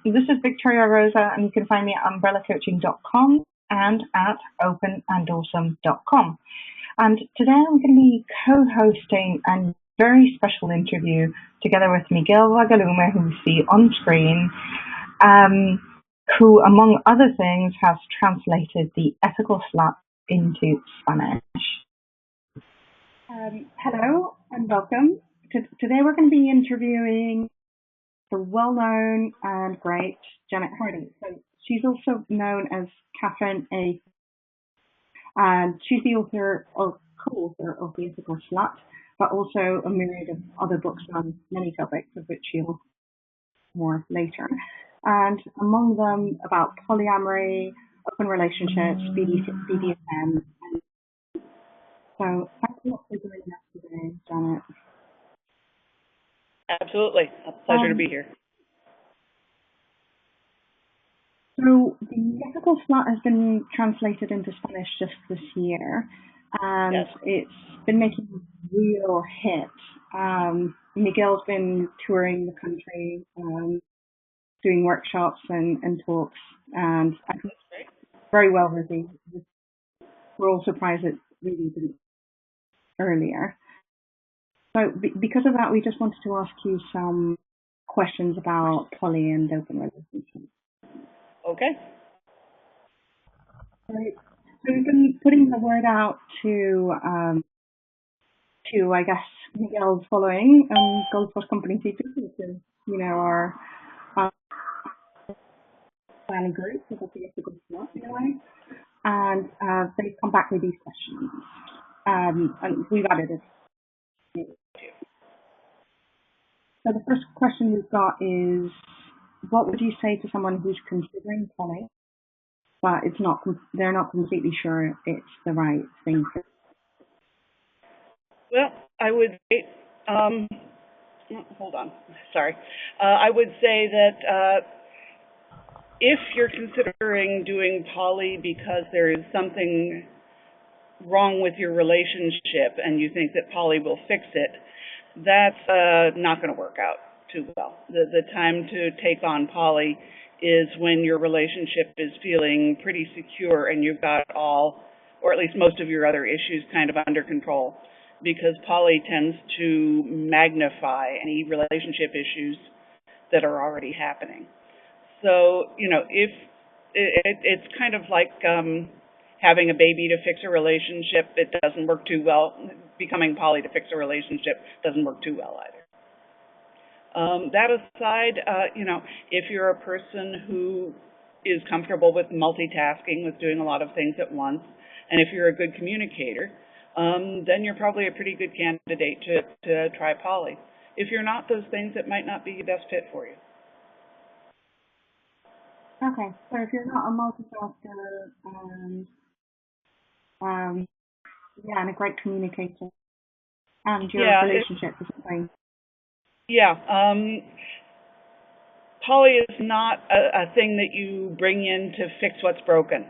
This is Victoria Rosa, and you can find me at umbrellacoaching.com and at openandawesome.com. And today I'm going to be co-hosting a very special interview together with Miguel Vagalume, who you see on screen, who, among other things, has translated The Ethical Slut into Spanish. Hello and welcome. Today we're going to be interviewing the well-known and great Janet Hardy. So she's also known as Catherine A. And she's the author or co-author of The Ethical Slut, but also a myriad of other books on many topics, of which she'll more later. And among them about polyamory, open relationships, BDSM. So thanks a lot for joining us today, Janet. Absolutely. A pleasure to be here. So The Ethical Slut has been translated into Spanish just this year, and Yes. It's been making a real hit. Miguel's been touring the country, doing workshops and talks, and I think it's very well received. We're all surprised it really didn't earlier. So because of that, we just wanted to ask you some questions about poly and open relationships. Okay. Right. So we've been putting the word out to I guess, Miguel's following, Gold Force Company teachers, which is, our planning group, so that's the Ethical Slut in a way. And they've come back with these questions. And we've added it. So the first question we've got is, what would you say to someone who's considering poly, but they're not completely sure it's the right thing for them? Well, I would say, hold on, sorry. I would say that if you're considering doing poly because there is something wrong with your relationship and you think that poly will fix it, that's not going to work out too well. The time to take on poly is when your relationship is feeling pretty secure and you've got all, or at least most of your other issues kind of under control, because poly tends to magnify any relationship issues that are already happening. So, if it's kind of like having a baby to fix a relationship, it doesn't work too well. Becoming poly to fix a relationship doesn't work too well either. That aside, if you're a person who is comfortable with multitasking, with doing a lot of things at once, and if you're a good communicator, then you're probably a pretty good candidate to try poly. If you're not those things, it might not be the best fit for you. Okay, so if you're not a multitasker and a great communicator, and your relationship is fine. Yeah, poly is not a thing that you bring in to fix what's broken.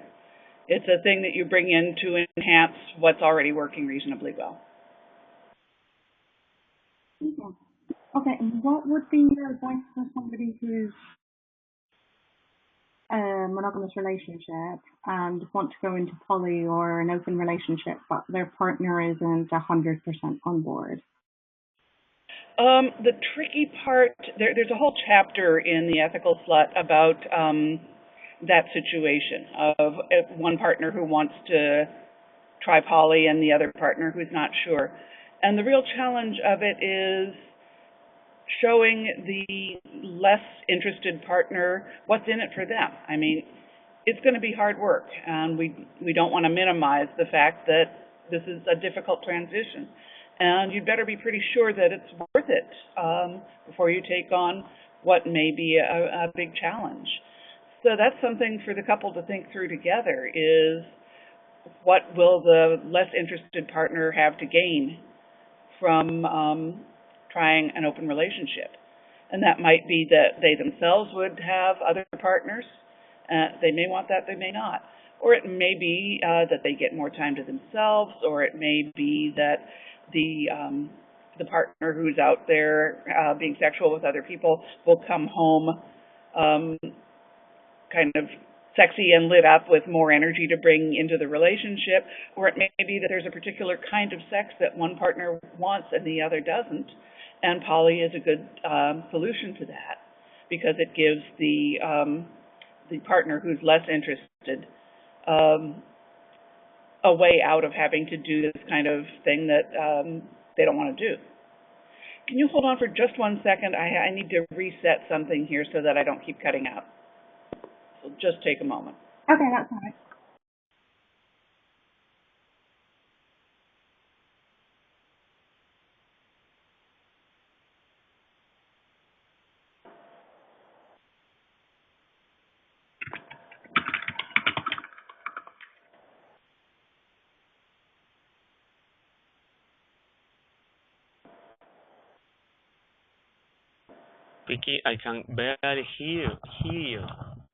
It's a thing that you bring in to enhance what's already working reasonably well. Okay, and what would be your advice for somebody who's a monogamous relationship and want to go into poly or an open relationship, but their partner isn't 100% on board? The tricky part, there's a whole chapter in The Ethical Slut about that situation of one partner who wants to try poly and the other partner who's not sure. And the real challenge of it is showing the less interested partner what's in it for them. I mean, it's going to be hard work, and we don't want to minimize the fact that this is a difficult transition. And you'd better be pretty sure that it's worth it before you take on what may be a big challenge. So that's something for the couple to think through together, is what will the less interested partner have to gain from trying an open relationship. And that might be that they themselves would have other partners. They may want that, they may not. Or it may be that they get more time to themselves, or it may be that the partner who's out there being sexual with other people will come home kind of sexy and lit up with more energy to bring into the relationship, or it may be that there's a particular kind of sex that one partner wants and the other doesn't, and poly is a good solution to that because it gives the partner who's less interested a way out of having to do this kind of thing that they don't want to do. Can you hold on for just 1 second? I need to reset something here so that I don't keep cutting out. So just take a moment. Okay, that's all right. Vicky, I can barely hear you.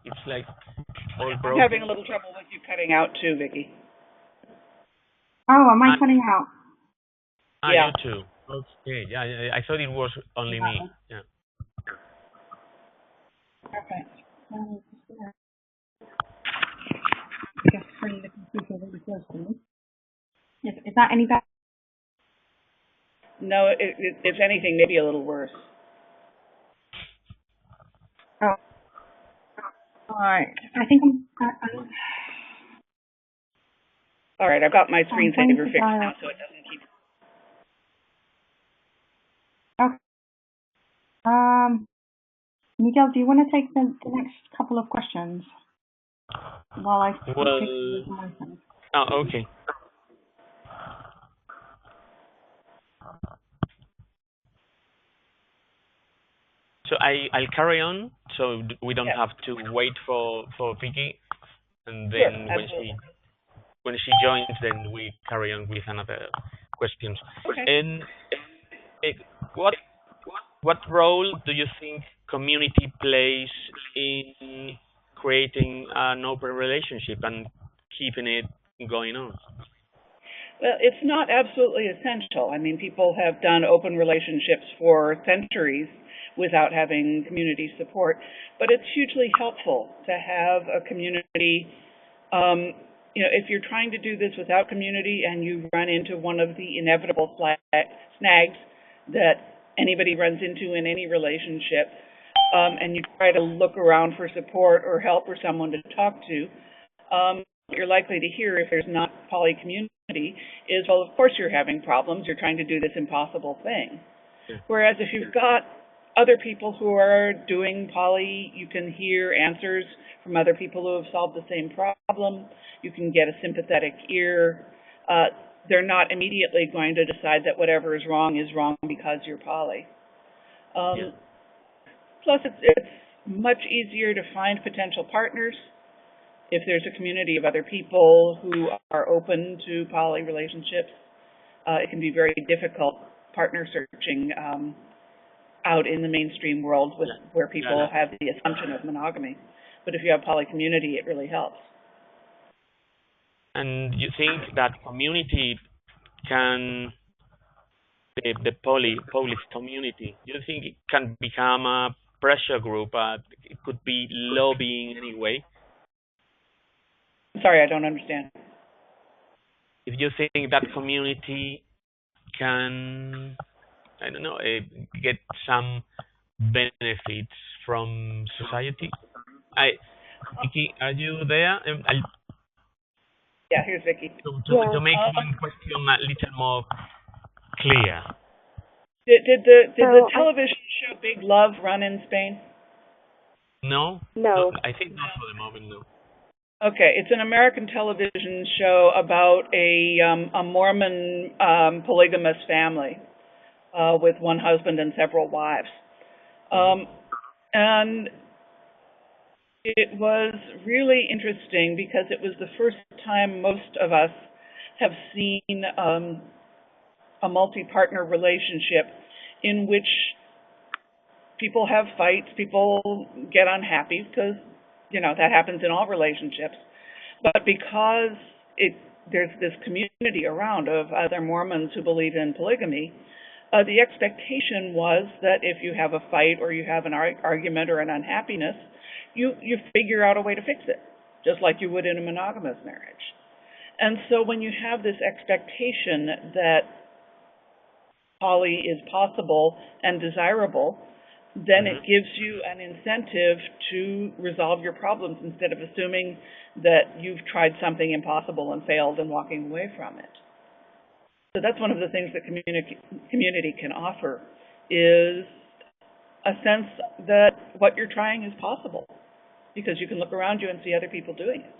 It's like all I'm broken. having a little trouble with you cutting out too, Vicky. Oh, am I cutting out? Yeah. You too. Okay, yeah, I thought it was only me. Yeah. Perfect. Just bring the computer really close to me. Is that any better? No, if anything, maybe a little worse. Oh. All right. I think I'm All right, I've got my screensaver fixed dial. now so it doesn't keep... Okay. Miguel, do you want to take the next couple of questions while I fix my phone? Oh, okay. So I'll carry on, so we don't have to wait for Vicky, and then Sure, when she joins, then we carry on with another questions. Okay. And what role do you think community plays in creating an open relationship and keeping it going on? Well, it's not absolutely essential. I mean, people have done open relationships for centuries without having community support, but it's hugely helpful to have a community. If you're trying to do this without community and you run into one of the inevitable snags that anybody runs into in any relationship, and you try to look around for support or help or someone to talk to, you're likely to hear, if there's not poly community, is, well, of course you're having problems. You're trying to do this impossible thing. Yeah. Whereas if you've got other people who are doing poly, you can hear answers from other people who have solved the same problem. You can get a sympathetic ear. They're not immediately going to decide that whatever is wrong because you're poly. Plus, it's much easier to find potential partners if there's a community of other people who are open to poly relationships. It can be very difficult partner searching out in the mainstream world where people have the assumption of monogamy. But if you have poly community, it really helps. And you think that community can, the poly community, do you think it can become a pressure group? It could be lobbying anyway? Sorry, I don't understand. If you think that community can, I don't know, get some benefits from society? Vicky, are you there? Yeah, here's Vicky. To make one question a little more clear. Did the television show Big Love run in Spain? No. I think not for the moment, no. Okay, it's an American television show about a Mormon polygamous family with one husband and several wives. And it was really interesting because it was the first time most of us have seen a multi-partner relationship in which people have fights, people get unhappy, because, that happens in all relationships. But because there's this community around of other Mormons who believe in polygamy, The expectation was that if you have a fight or you have an argument or an unhappiness, you figure out a way to fix it, just like you would in a monogamous marriage. And so when you have this expectation that poly is possible and desirable, then it gives you an incentive to resolve your problems instead of assuming that you've tried something impossible and failed and walking away from it. So that's one of the things that community can offer, is a sense that what you're trying is possible, because you can look around you and see other people doing it.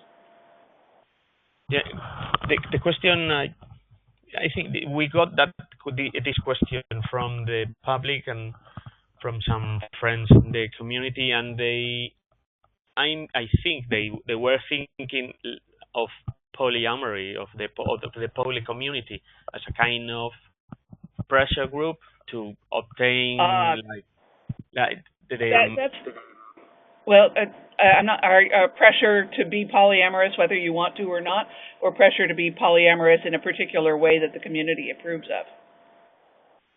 Yeah, the question, I think we got this question from the public and from some friends in the community, and I think they were thinking of polyamory, of the poly community, as a kind of pressure group to obtain I'm not pressure to be polyamorous whether you want to or not, or pressure to be polyamorous in a particular way that the community approves of.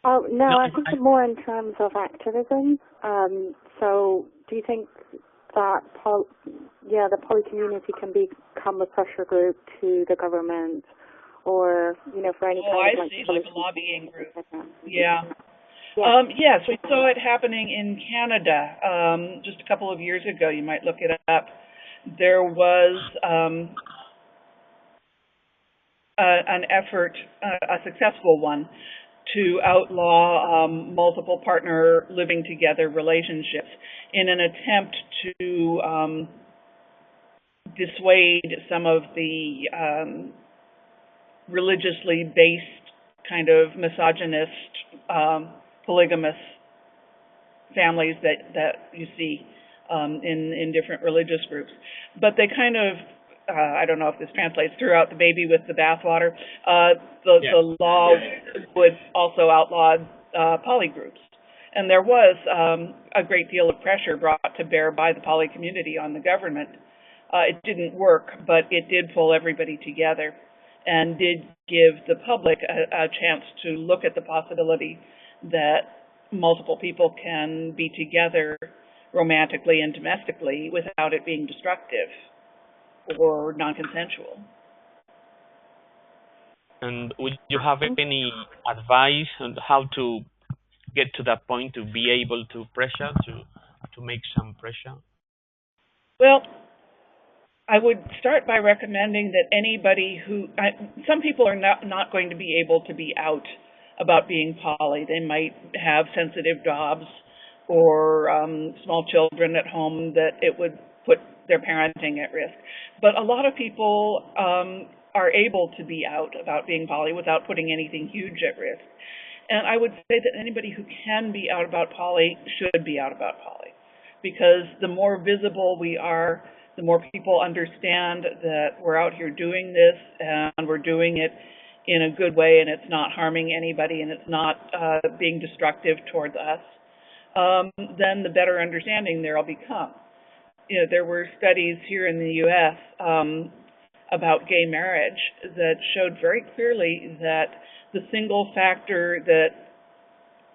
Oh no, I think more in terms of activism. So do you think that the poly community can become a pressure group to the government, or for any kind of like a lobbying group? Yeah. Yes, we saw it happening in Canada just a couple of years ago. You might look it up. There was an effort, a successful one, to outlaw multiple partner living together relationships in an attempt to dissuade some of the religiously based kind of misogynist polygamous families that you see in different religious groups. But they kind of, I don't know if this translates, threw out the baby with the bathwater. The law would also outlaw poly groups. And there was a great deal of pressure brought to bear by the poly community on the government. It didn't work, but it did pull everybody together and did give the public a chance to look at the possibility that multiple people can be together romantically and domestically without it being destructive or non-consensual. And would you have any advice on how to get to that point, to be able to pressure, to make some pressure? Well, I would start by recommending that anybody some people are not going to be able to be out about being poly. They might have sensitive jobs or small children at home that it would put their parenting at risk. But a lot of people are able to be out about being poly without putting anything huge at risk. And I would say that anybody who can be out about poly should be out about poly, because the more visible we are, the more people understand that we're out here doing this and we're doing it in a good way and it's not harming anybody and it's not being destructive towards us, then the better understanding there will become. There were studies here in the U.S. About gay marriage that showed very clearly that the single factor that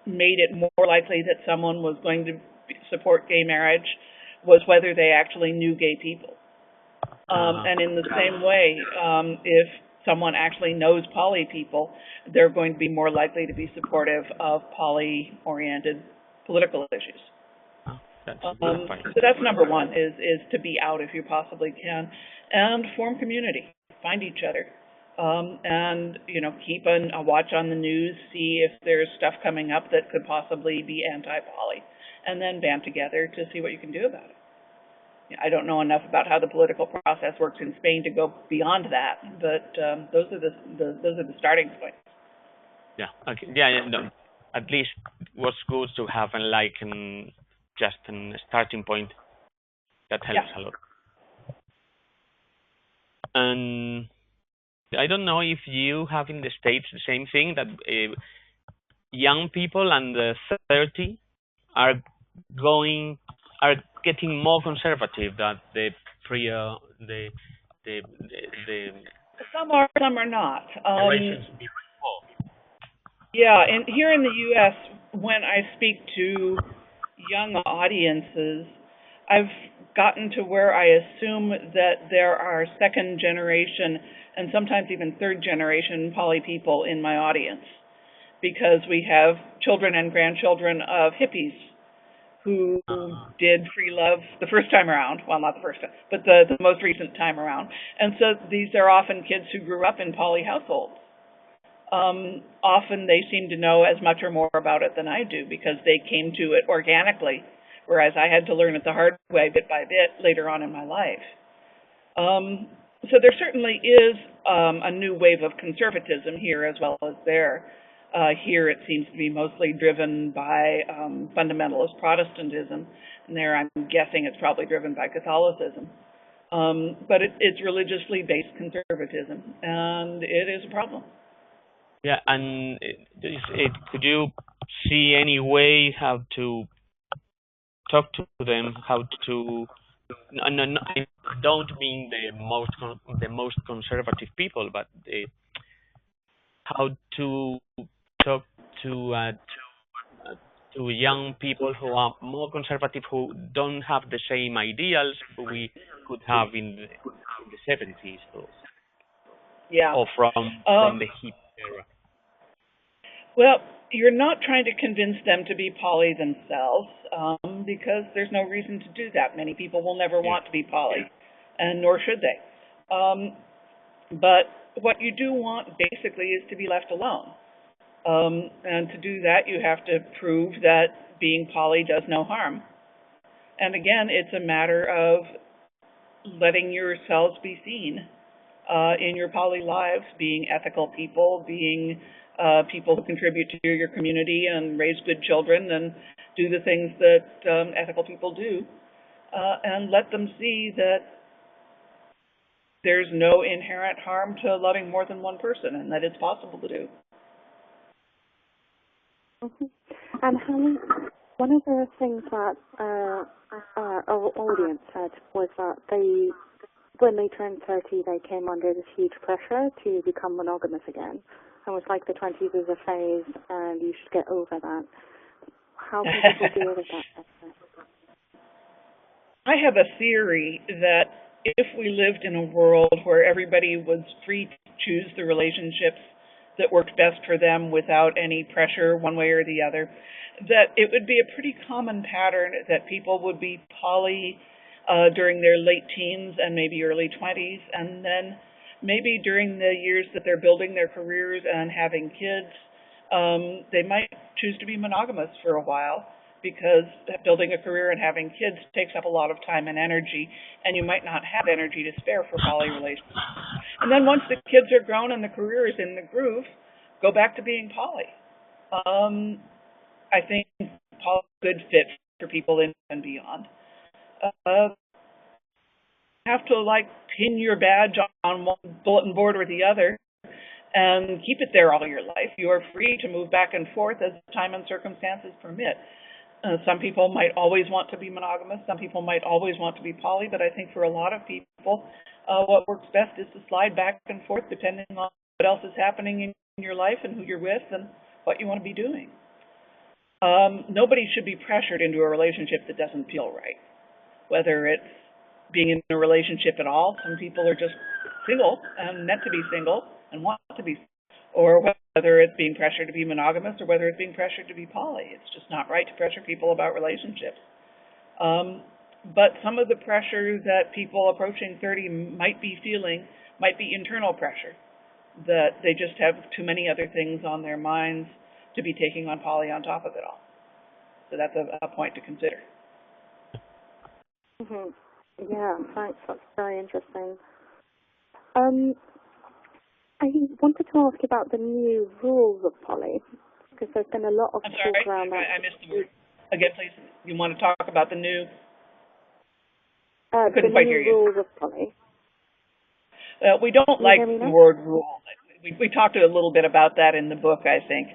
made it more likely that someone was going to support gay marriage was whether they actually knew gay people. And in the same way, if someone actually knows poly people, they're going to be more likely to be supportive of poly-oriented political issues. So that's number one, is to be out if you possibly can, and form community, find each other, and keep a watch on the news, see if there's stuff coming up that could possibly be anti-poly, and then band together to see what you can do about it. I don't know enough about how the political process works in Spain to go beyond that, but those are the starting points. Yeah. Okay. Yeah. No. At least it was good to have just a starting point that helps a lot. And I don't know if you have in the States the same thing, that young people under 30 are getting more conservative than the Some are, some are not. Yeah, and here in the U.S., when I speak to young audiences, I've gotten to where I assume that there are second generation and sometimes even third generation poly people in my audience, because we have children and grandchildren of hippies who did free love the first time around. Well, not the first time, but the most recent time around. And so these are often kids who grew up in poly households. Often they seem to know as much or more about it than I do because they came to it organically, whereas I had to learn it the hard way, bit by bit, later on in my life. So there certainly is a new wave of conservatism here as well as there. Here it seems to be mostly driven by fundamentalist Protestantism, and there I'm guessing it's probably driven by Catholicism. But it's religiously based conservatism, and it is a problem. Yeah, and could you see any way how to talk to them, how to no, I don't mean the most conservative people, but how to talk to young people who are more conservative, who don't have the same ideals we could have in the 70s, Yeah. or from the hippie era. Well, you're not trying to convince them to be poly themselves, because there's no reason to do that. Many people will never want to be poly, and nor should they. But what you do want, basically, is to be left alone. And to do that, you have to prove that being poly does no harm. And again, it's a matter of letting yourselves be seen in your poly lives, being ethical people, being people who contribute to your community and raise good children and do the things that ethical people do, and let them see that there's no inherent harm to loving more than one person and that it's possible to do. Mm-hmm. And one of the things that our audience said was that when they turned 30, they came under this huge pressure to become monogamous again. And was like the 20s is a phase and you should get over that. How can people deal with that? I have a theory that if we lived in a world where everybody was free to choose the relationships that worked best for them without any pressure one way or the other, that it would be a pretty common pattern that people would be poly during their late teens and maybe early 20s, and then maybe during the years that they're building their careers and having kids, they might choose to be monogamous for a while, because building a career and having kids takes up a lot of time and energy, and you might not have energy to spare for poly relationships. And then once the kids are grown and the career is in the groove, go back to being poly. I think poly is a good fit for people in and beyond. Have to pin your badge on one bulletin board or the other and keep it there all your life. You are free to move back and forth as time and circumstances permit. Some people might always want to be monogamous. Some people might always want to be poly, but I think for a lot of people, what works best is to slide back and forth depending on what else is happening in your life and who you're with and what you want to be doing. Nobody should be pressured into a relationship that doesn't feel right, whether it's being in a relationship at all. Some people are just single and meant to be single and want to be, or whether it's being pressured to be monogamous or whether it's being pressured to be poly. It's just not right to pressure people about relationships. But some of the pressure that people approaching 30 might be feeling might be internal pressure, that they just have too many other things on their minds to be taking on poly on top of it all. So that's a point to consider. Mm-hmm. Yeah, thanks. That's very interesting. I wanted to ask you about the new rules of poly, because there's been a lot of talk around that. I missed the word. Again, please. You want to talk about the new? Couldn't quite hear you. Rules of poly. We don't like the word rule. We talked a little bit about that in the book, I think.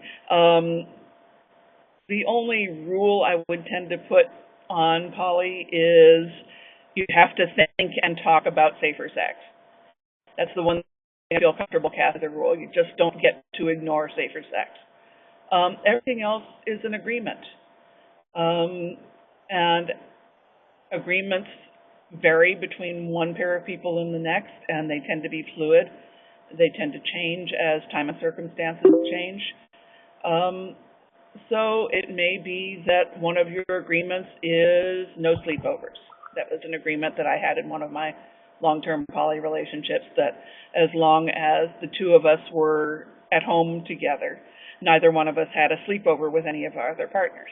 The only rule I would tend to put on poly is you have to think and talk about safer sex. That's the one I feel comfortable casting as a rule. You just don't get to ignore safer sex. Everything else is an agreement. And agreements vary between one pair of people and the next, and they tend to be fluid. They tend to change as time and circumstances change. So it may be that one of your agreements is no sleepovers. That was an agreement that I had in one of my long-term poly relationships, that as long as the two of us were at home together, neither one of us had a sleepover with any of our other partners.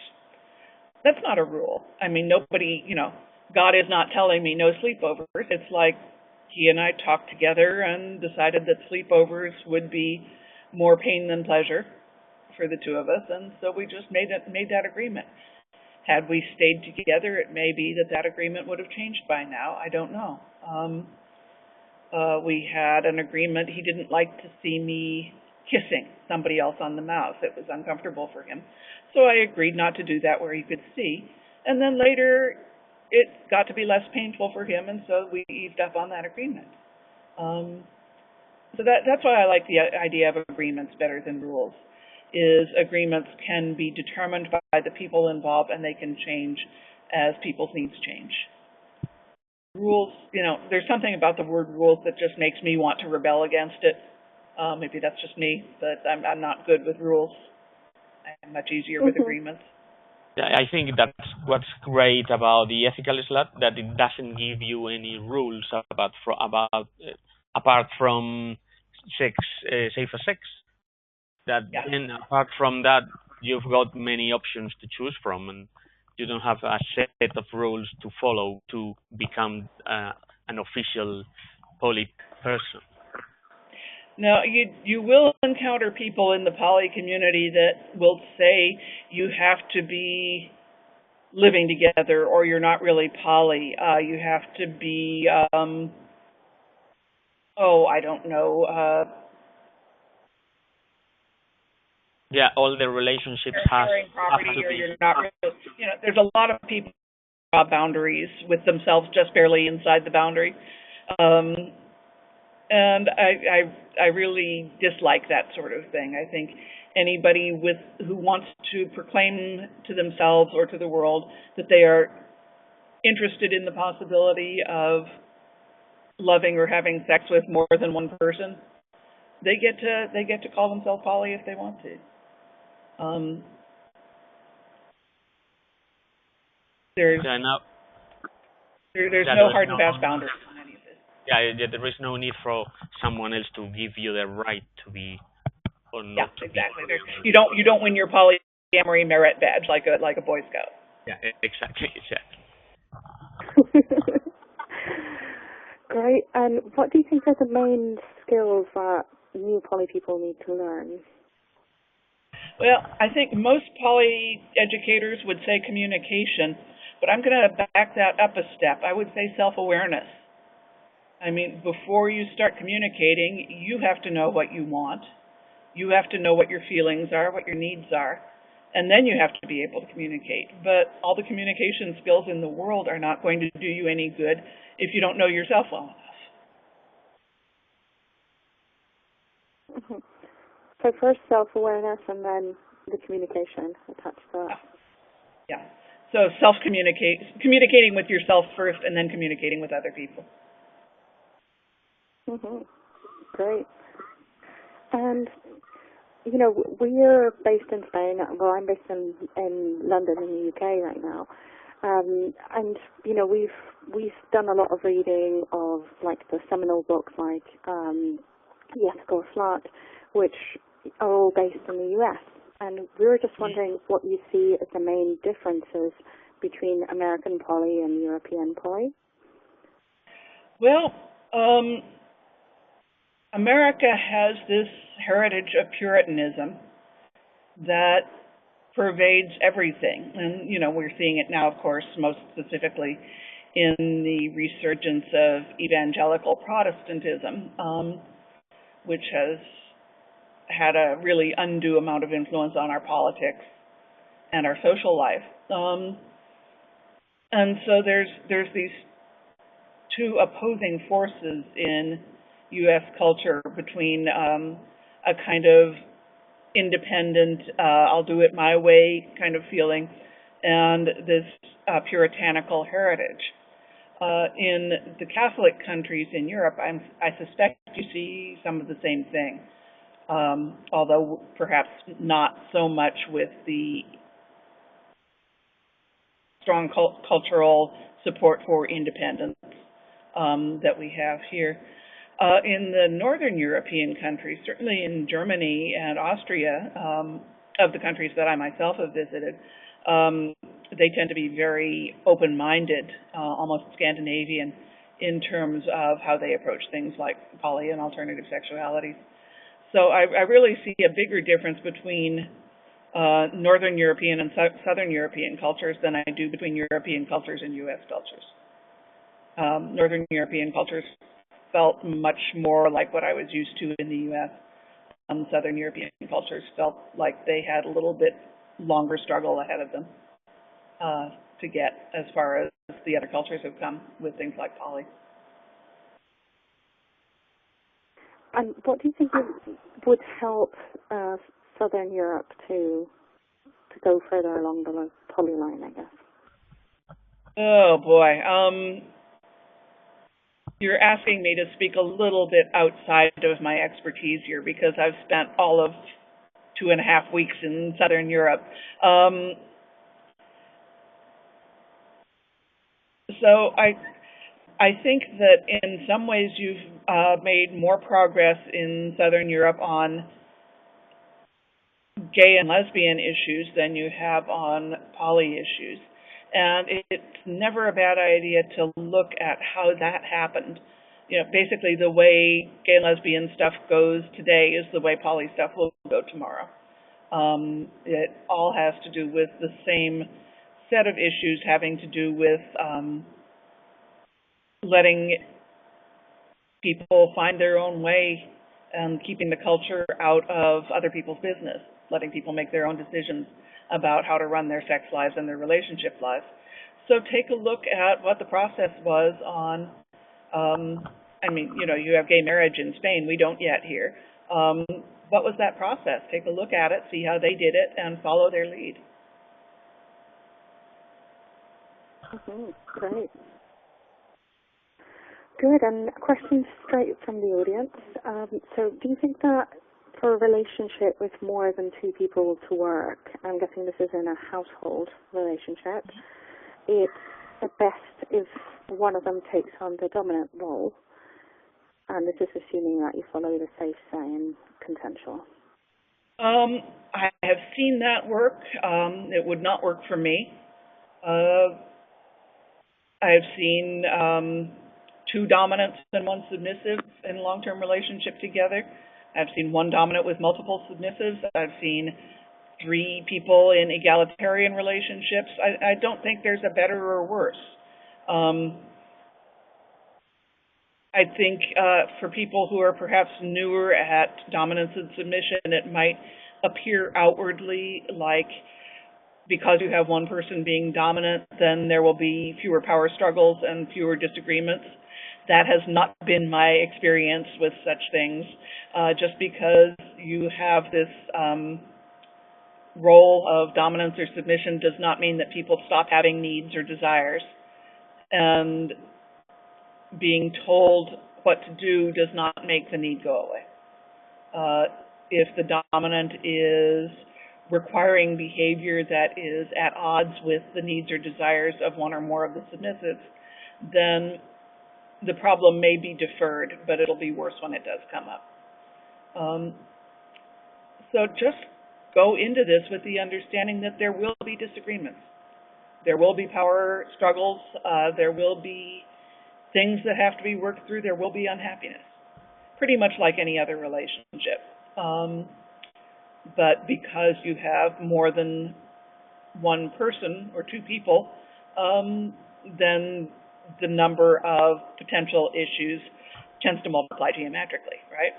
That's not a rule. I mean, nobody, God is not telling me no sleepovers. It's like he and I talked together and decided that sleepovers would be more pain than pleasure for the two of us, and so we just made that agreement. Had we stayed together, it may be that agreement would have changed by now. I don't know. We had an agreement. He didn't like to see me kissing somebody else on the mouth. It was uncomfortable for him. So I agreed not to do that where he could see. And then later, it got to be less painful for him, and so we eased up on that agreement. So that's why I like the idea of agreements better than rules, is agreements can be determined by the people involved, and they can change as people's needs change. Rules, there's something about the word rules that just makes me want to rebel against it. Maybe that's just me, but I'm not good with rules. I'm much easier with agreements. Yeah, I think that's what's great about the ethical slut, that it doesn't give you any rules apart from safer sex. Then apart from that, you've got many options to choose from, and you don't have a set of rules to follow to become an official poly person. Now, you will encounter people in the poly community that will say you have to be living together or you're not really poly. You have to be, I don't know. Yeah, all the relationships have to be. You're not really, there's a lot of people who draw boundaries with themselves just barely inside the boundary. And I really dislike that sort of thing. I think anybody who wants to proclaim to themselves or to the world that they are interested in the possibility of loving or having sex with more than one person, they get to call themselves poly if they want to. There's no hard and fast boundaries on any of this. Yeah, there is no need for someone else to give you the right to be or not to exactly. Be. You don't win your polyamory merit badge like a Boy Scout. Yeah, exactly. Great. And what do you think are the main skills that new poly people need to learn? Well, I think most poly educators would say communication, but I'm going to back that up a step. I would say self-awareness. I mean, before you start communicating, you have to know what you want. You have to know what your feelings are, what your needs are, and then you have to be able to communicate. But all the communication skills in the world are not going to do you any good if you don't know yourself well enough. Mm-hmm. So first self-awareness and then the communication attached to that. Yeah. So communicating with yourself first and then communicating with other people. Mm-hmm. Great. And, we're based in Spain. Well, I'm based in London in the UK right now. And, we've done a lot of reading of, the seminal books like The Ethical Slut, which are all based in the US. And we were just wondering what you see as the main differences between American poly and European poly. Well, America has this heritage of Puritanism that pervades everything. And, we're seeing it now, of course, most specifically in the resurgence of evangelical Protestantism, which has had a really undue amount of influence on our politics and our social life. And so there's these two opposing forces in U.S. culture between a kind of independent, I'll do it my way kind of feeling, and this puritanical heritage. In the Catholic countries in Europe, I suspect you see some of the same thing, although perhaps not so much with the strong cultural support for independence that we have here. In the northern European countries, certainly in Germany and Austria, of the countries that I myself have visited, they tend to be very open-minded, almost Scandinavian, in terms of how they approach things like poly and alternative sexualities. So I really see a bigger difference between Northern European and Southern European cultures than I do between European cultures and U.S. cultures. Northern European cultures felt much more like what I was used to in the U.S. Southern European cultures felt like they had a little bit longer struggle ahead of them to get as far as the other cultures have come with things like poly. And what do you think would help Southern Europe to go further along the poly line, I guess? Oh boy. You're asking me to speak a little bit outside of my expertise here because I've spent all of 2.5 weeks in Southern Europe. So I think that in some ways you've made more progress in Southern Europe on gay and lesbian issues than you have on poly issues. And it's never a bad idea to look at how that happened. You know, basically the way gay and lesbian stuff goes today is the way poly stuff will go tomorrow. It all has to do with the same set of issues having to do with letting people find their own way and keeping the culture out of other people's business, letting people make their own decisions about how to run their sex lives and their relationship lives. So take a look at what the process was on, I mean, you know, you have gay marriage in Spain. We don't yet here. What was that process? Take a look at it, see how they did it, and follow their lead. Great. Good, and a question straight from the audience. So do you think that for a relationship with more than two people to work, I'm guessing this is in a household relationship, it's the best if one of them takes on the dominant role, and this is assuming that you follow the safe say and consensual? I have seen that work. It would not work for me. I have seen 2 dominants and 1 submissive in a long-term relationship together. I've seen 1 dominant with multiple submissives. I've seen 3 people in egalitarian relationships. I don't think there's a better or worse. I think for people who are perhaps newer at dominance and submission, it might appear outwardly like because you have one person being dominant, then there will be fewer power struggles and fewer disagreements. That has not been my experience with such things. Just because you have this role of dominance or submission does not mean that people stop having needs or desires. And being told what to do does not make the need go away. If the dominant is requiring behavior that is at odds with the needs or desires of one or more of the submissives, then the problem may be deferred, but it'll be worse when it does come up. So just go into this with the understanding that there will be disagreements. There will be power struggles. There will be things that have to be worked through. There will be unhappiness, pretty much like any other relationship. But because you have more than one person or 2 people, then the number of potential issues tends to multiply geometrically, right?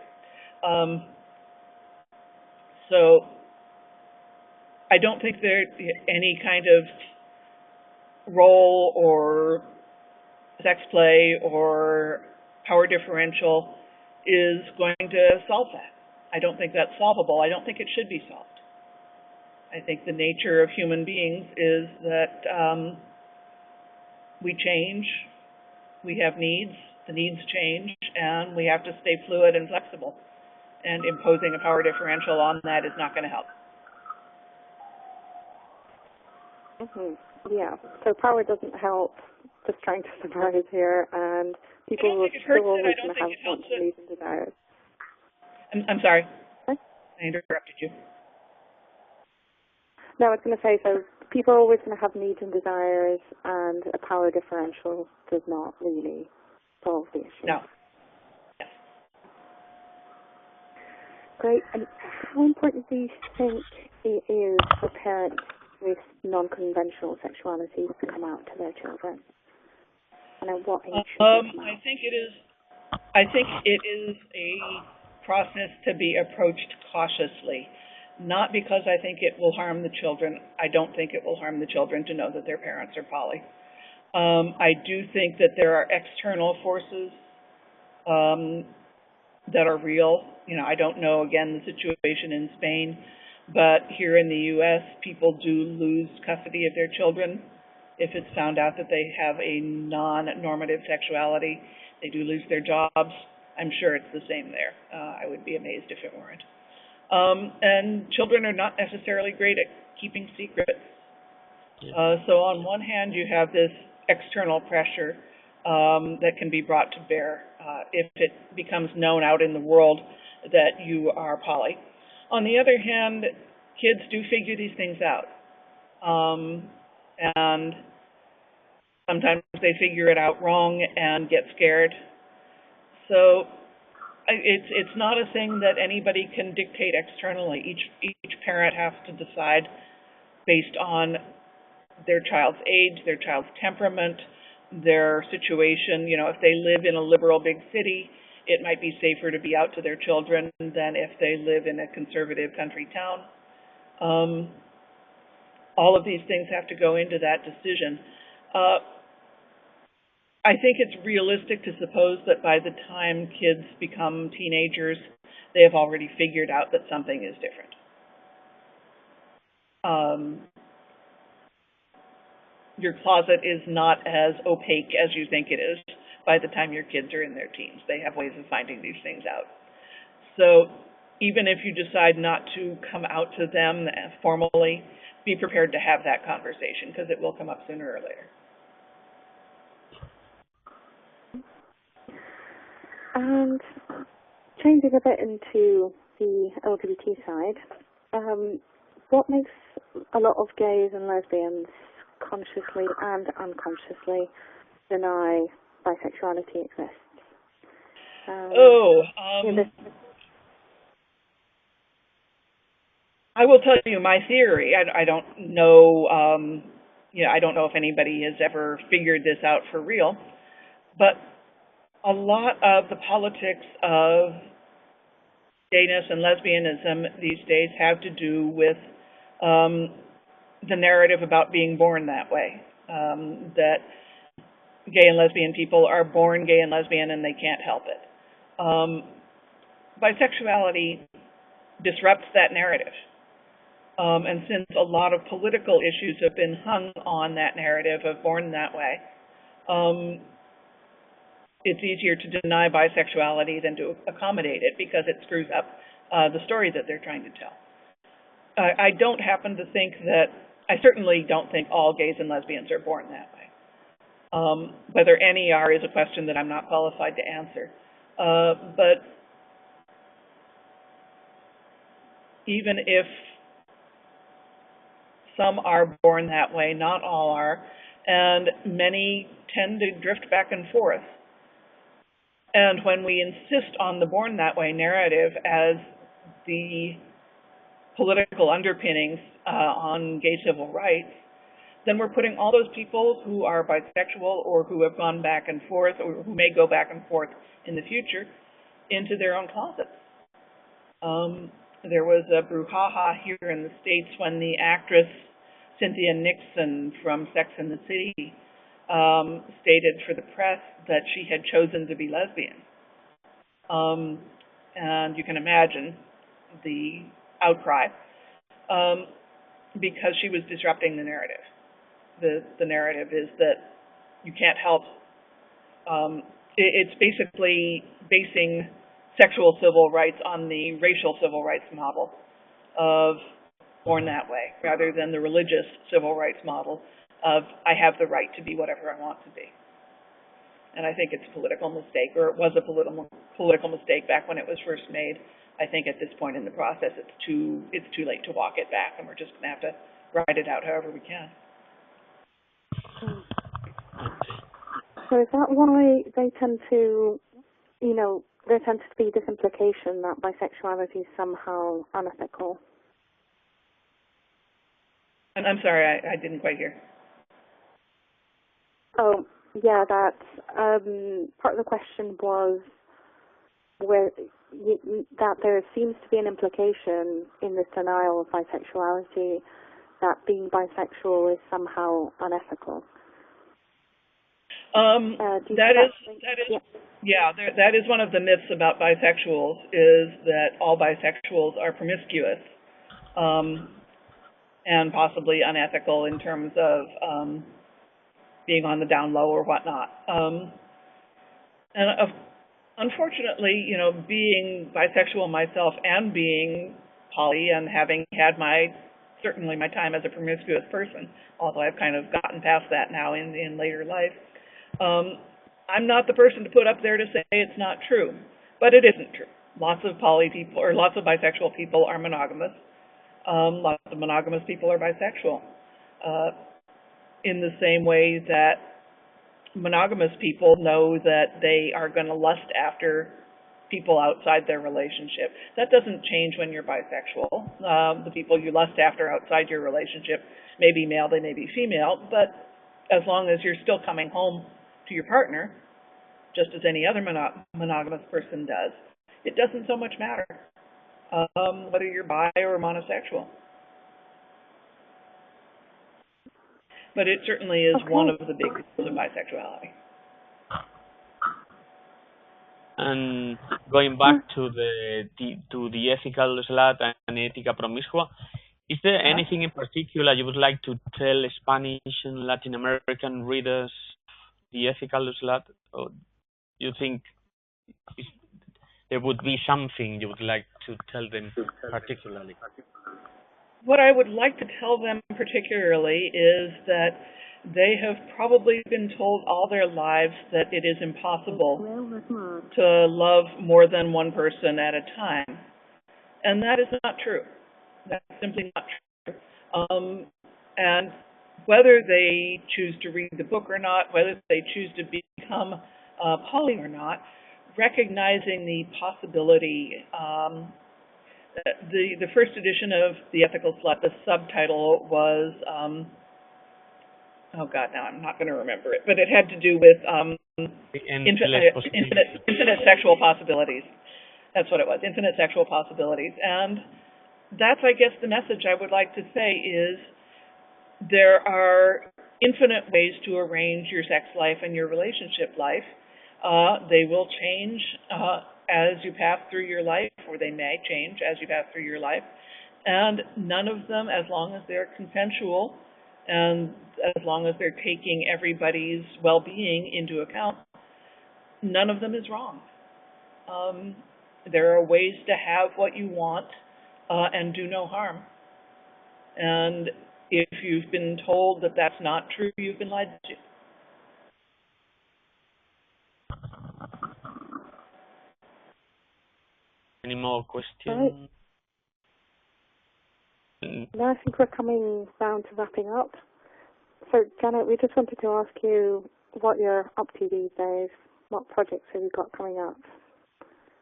So I don't think there any kind of role or sex play or power differential is going to solve that. I don't think that's solvable. I don't think it should be solved. I think the nature of human beings is that we change, we have needs, the needs change, and we have to stay fluid and flexible. And imposing a power differential on that is not going to help. Yeah, so power doesn't help, just trying to summarize here, and people will still always have wants, needs, and desires. I'm sorry. What? I interrupted you. No, I was going to say, so people are always going to have needs and desires, and a power differential does not really solve the issue. No. Great. And how important do you think it is for parents with non-conventional sexuality to come out to their children? And at what age should they come out? I think it is a process to be approached cautiously. Not because I think it will harm the children. I don't think it will harm the children to know that their parents are poly. I do think that there are external forces that are real. You know, I don't know, again, the situation in Spain, but here in the U.S., people do lose custody of their children if it's found out that they have a non-normative sexuality. They do lose their jobs. I'm sure it's the same there. I would be amazed if it weren't. And children are not necessarily great at keeping secrets. So on one hand, you have this external pressure that can be brought to bear if it becomes known out in the world that you are poly. On the other hand, kids do figure these things out. And sometimes they figure it out wrong and get scared. So it's not a thing that anybody can dictate externally. Each parent has to decide based on their child's age, their child's temperament, their situation. You know, if they live in a liberal big city, it might be safer to be out to their children than if they live in a conservative country town. All of these things have to go into that decision. I think it's realistic to suppose that by the time kids become teenagers, they have already figured out that something is different. Your closet is not as opaque as you think it is by the time your kids are in their teens. They have ways of finding these things out. So even if you decide not to come out to them formally, be prepared to have that conversation because it will come up sooner or later. And changing a bit into the LGBT side, what makes a lot of gays and lesbians consciously and unconsciously deny bisexuality exists? I will tell you my theory. I don't know. I don't know if anybody has ever figured this out for real, but a lot of the politics of gayness and lesbianism these days have to do with the narrative about being born that way, that gay and lesbian people are born gay and lesbian and they can't help it. Bisexuality disrupts that narrative. And since a lot of political issues have been hung on that narrative of born that way, it's easier to deny bisexuality than to accommodate it because it screws up the story that they're trying to tell. I don't happen to think that, I certainly don't think all gays and lesbians are born that way. Whether any are is a question that I'm not qualified to answer. But even if some are born that way, not all are, and many tend to drift back and forth. And when we insist on the born that way narrative as the political underpinnings on gay civil rights, then we're putting all those people who are bisexual or who have gone back and forth or who may go back and forth in the future into their own closets. There was a brouhaha here in the States when the actress Cynthia Nixon from Sex and the City stated for the press that she had chosen to be lesbian. And you can imagine the outcry, because she was disrupting the narrative. The narrative is that you can't help. It's basically basing sexual civil rights on the racial civil rights model of born that way, rather than the religious civil rights model of I have the right to be whatever I want to be. And I think it's a political mistake, or it was a political mistake back when it was first made. I think at this point in the process, it's too late to walk it back, and we're just going to have to ride it out however we can. So is that why they tend to, there tends to be this implication that bisexuality is somehow unethical? And I'm sorry, I didn't quite hear. Oh, yeah, that part of the question was that there seems to be an implication in this denial of bisexuality that being bisexual is somehow unethical. That is one of the myths about bisexuals, is that all bisexuals are promiscuous, and possibly unethical in terms of being on the down low or whatnot. Unfortunately, being bisexual myself and being poly and having had certainly my time as a promiscuous person, although I've kind of gotten past that now in later life, I'm not the person to put up there to say it's not true, but it isn't true. Lots of poly people or lots of bisexual people are monogamous. Lots of monogamous people are bisexual. In the same way that monogamous people know that they are going to lust after people outside their relationship. That doesn't change when you're bisexual. The people you lust after outside your relationship may be male, they may be female, but as long as you're still coming home to your partner, just as any other monogamous person does, it doesn't so much matter whether you're bi or monosexual. But it certainly is one of the big rules of bisexuality. And going back to the ethical slut and ethica promiscua, is there anything in particular you would like to tell Spanish and Latin American readers, the ethical slut? Or you think there would be something you would like to tell them particularly? What I would like to tell them particularly is that they have probably been told all their lives that it is impossible to love more than one person at a time. And that is not true. That's simply not true. And whether they choose to read the book or not, whether they choose to become poly or not, recognizing the possibility. The first edition of The Ethical Slut, the subtitle was, oh God, now I'm not going to remember it, but it had to do with infinite sexual possibilities. That's what it was, infinite sexual possibilities. And that's, I guess, the message I would like to say is there are infinite ways to arrange your sex life and your relationship life. They will change as you pass through your life, or they may change as you pass through your life. And none of them, as long as they're consensual and as long as they're taking everybody's well-being into account, none of them is wrong. There are ways to have what you want and do no harm. And if you've been told that that's not true, you've been lied to. Any more questions? Right. No, I think we're coming round to wrapping up. So, Janet, we just wanted to ask you what you're up to these days. What projects have you got coming up?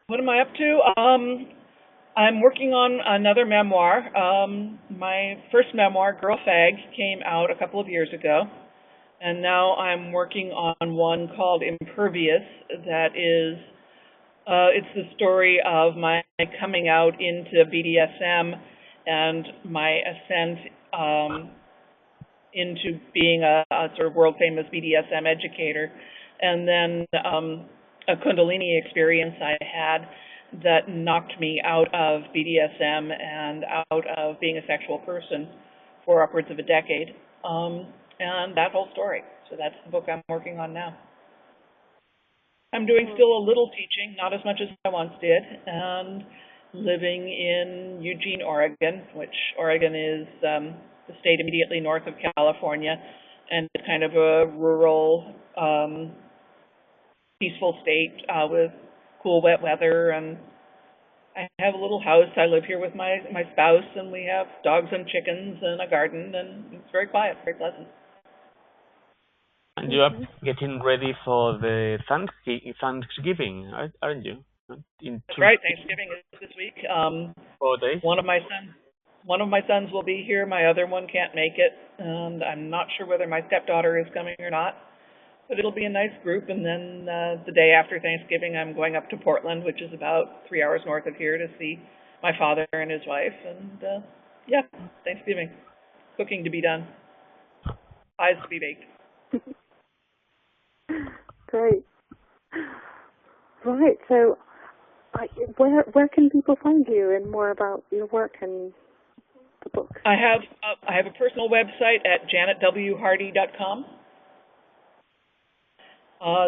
What am I up to? I'm working on another memoir. My first memoir, Girl Fag, came out a couple of years ago. And now I'm working on one called Impervious that is it's the story of my coming out into BDSM and my ascent into being a sort of world-famous BDSM educator, and then a Kundalini experience I had that knocked me out of BDSM and out of being a sexual person for upwards of a decade. And that whole story. So that's the book I'm working on now. I'm doing still a little teaching, not as much as I once did, and living in Eugene, Oregon, which Oregon is the state immediately north of California, and it's kind of a rural, peaceful state with cool, wet weather. And I have a little house. I live here with my spouse, and we have dogs and chickens and a garden, and it's very quiet, very pleasant. And you are getting ready for the Thanksgiving, aren't you? That's right. Thanksgiving is this week. 4 days. One of my sons will be here. My other one can't make it, and I'm not sure whether my stepdaughter is coming or not. But it'll be a nice group. And then the day after Thanksgiving, I'm going up to Portland, which is about 3 hours north of here, to see my father and his wife. And yeah, Thanksgiving, cooking to be done, pies to be baked. Great. Right. So, where can people find you and more about your work and the books? I have a personal website at janetwhardy.com.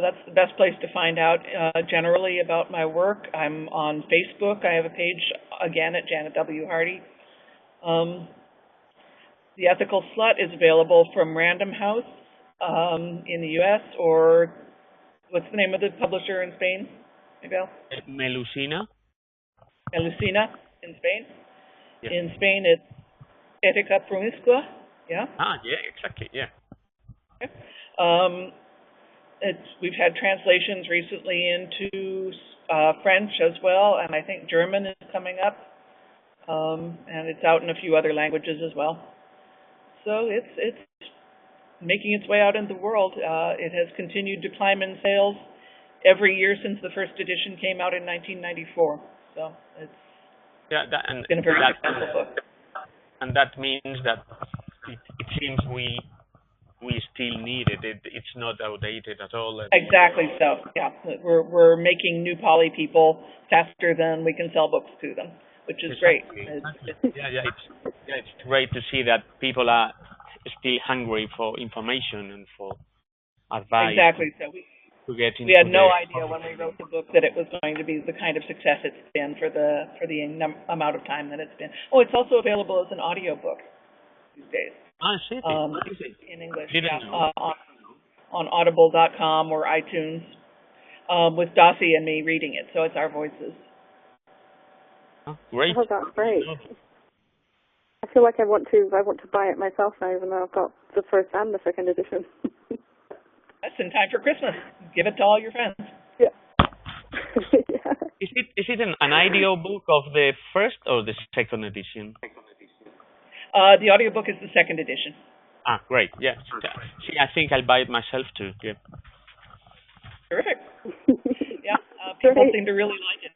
That's the best place to find out generally about my work. I'm on Facebook. I have a page again at Janet W. Hardy. The Ethical Slut is available from Random House in the U.S. or what's the name of the publisher in Spain, Miguel? Melusina. Melusina in Spain. Yeah. In Spain, it's Etica Promiscua. Yeah. Yeah, exactly. Yeah. Okay. We've had translations recently into French as well, and I think German is coming up, and it's out in a few other languages as well. So it's making its way out in the world. It has continued to climb in sales every year since the first edition came out in 1994. So it's been a very successful book. And that means that it seems we still need it. It's not outdated at all. Exactly so. Yeah, we're making new poly people faster than we can sell books to them, which is exactly. great. It's great to see that people are still hungry for information and for advice. Exactly. So we had no idea when we wrote the book that it was going to be the kind of success it's been for the amount of time that it's been. Oh, it's also available as an audiobook these days. In English, on audible.com or iTunes, with Dossie and me reading it, so it's our voices. Oh, great. Oh, that's great. I feel like I want to buy it myself now, even though I've got the first and the second edition. That's in time for Christmas. Give it to all your friends. Yeah. Yeah. Is it an audio book of the first or the second edition? The audiobook is the second edition. Ah, great. Yeah. See, I think I'll buy it myself too. Yeah. Terrific. Yeah, people seem to really like it.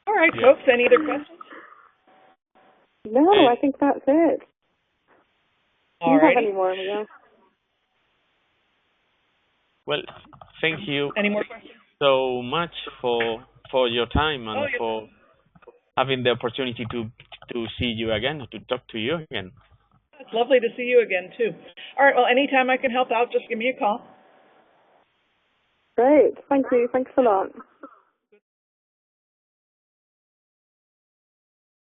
All right, folks, any other questions? No, I think that's it. Do you have any more, Miguel? Well, thank you. Any more questions? So much for your time and for having the opportunity to see you again, to talk to you again. It's lovely to see you again, too. All right, well, anytime I can help out, just give me a call. Great. Thank you. Thanks a lot.